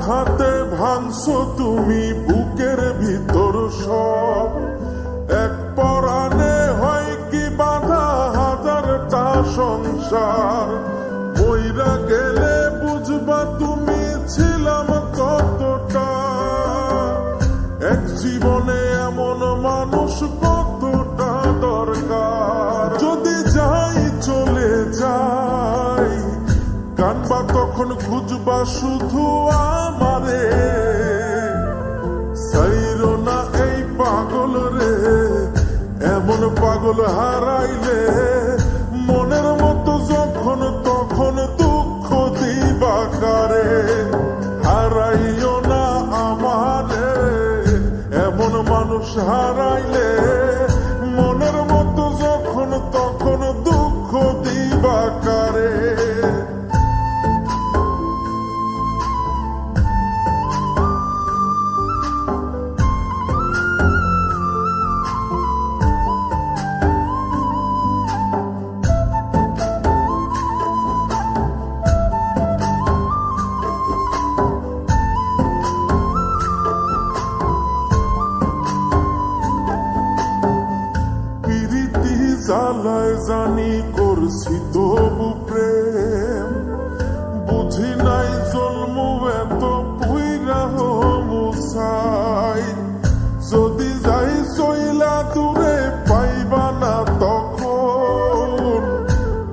আঘাতে ভাঙছো তুমি বুকের ভিতর সব, এক পরাণে হয় কি বাধা হাজারটা সংসার। মইরা গেলে বুঝবা তুমি ছিলাম কতটা, এক জীবনে এমন মানুষ কতটা দরকার। যদি যাই চলে যাই কানবা তখন খুঁজবা শুধু আমারে, সাইরো না এই পাগল রে, এমন পাগল হারাইলে মনের মতো যখন তখন দুঃখ দিবা কারে। হারাইও না আমারে, এমন মানুষ হারাইলে মনের মতো যখন তখন দুঃখ দিবা কারে। জ্বালায় জানি করছি তবু প্রেম, বুঝি নাই জন্ম এত পুইরা মুসাই। যদি যাই চইলা দূরে পাইবা না তখন,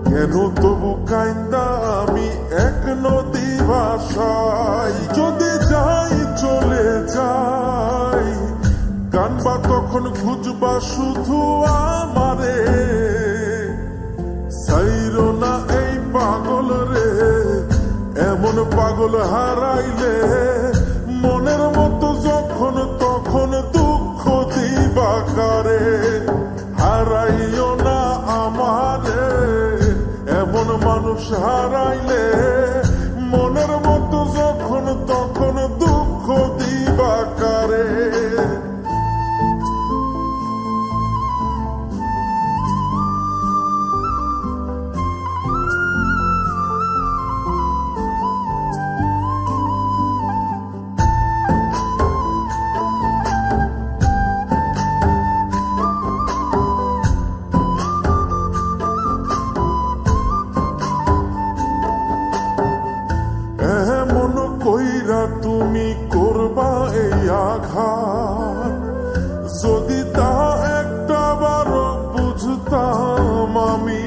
কেন তবু কাইন্দা আমি এক নদী ভাষাই। যদি যাই চলে যাই কানবা তখন খুঁজবা শুধু আমারে, সাইরো না এই পাগল রে, এমন পাগল হারাইলে মনের মতো যখন তখন দুঃখ দিবা কারে। হারাইও না আমারে, এমন মানুষ হারাইলে মনের মতো যখন তখন দুঃখ দিবা কারে। এমন কইরা তুমি করবা এই আঘাত, যদি তা একটা বার বুঝতাম আমি,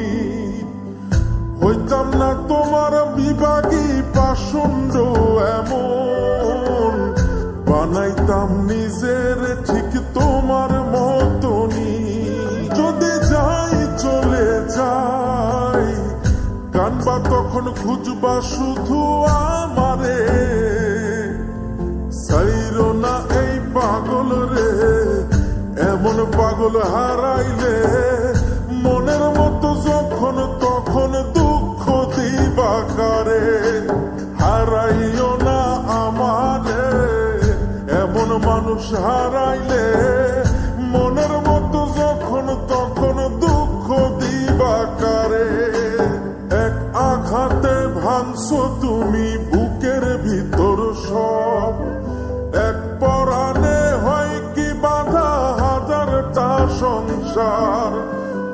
হইতাম না তোমার বিভাগী পাষণ্ড এমন, বানাইতাম নিজের ঠিক তোমার মতনই। যদি যাই চলে যাই কানবা তখন খুঁজবা শুধু আমারে, সাইরো না এই পাগল রে, এমন পাগল হারাইলে মনের মতো যখন তখন দুঃখ দিবা কারে। হারাইও না আমারে, এমন মানুষ হারাইলে মনের মতো যখন তখন দুঃখ দিবা কারে। এক আঘাতে ভাঙছো তুমি বুকের ভিতর সব, এক পরাণে হয় কি বাধা হাজারটা সংসার।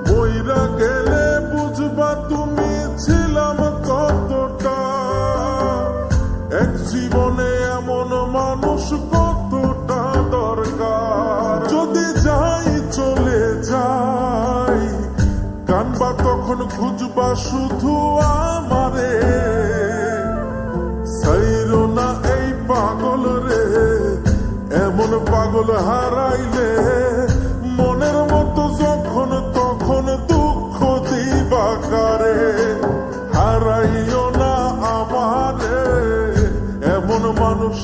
মইরা গেলে বুঝবা তুমি ছিলাম কতটা, এক জীবনে এমন মানুষ কতটা দরকার। যদি যাই চলে যাই কানবা তখন খুঁজবা শুধু আমারে, সাইরো না এই পাগল রে, এমন পাগল হারাইলে মনের মতো যখন তখন দুঃখ দিবা কারে। হারাইও না আমারে, এমন মানুষ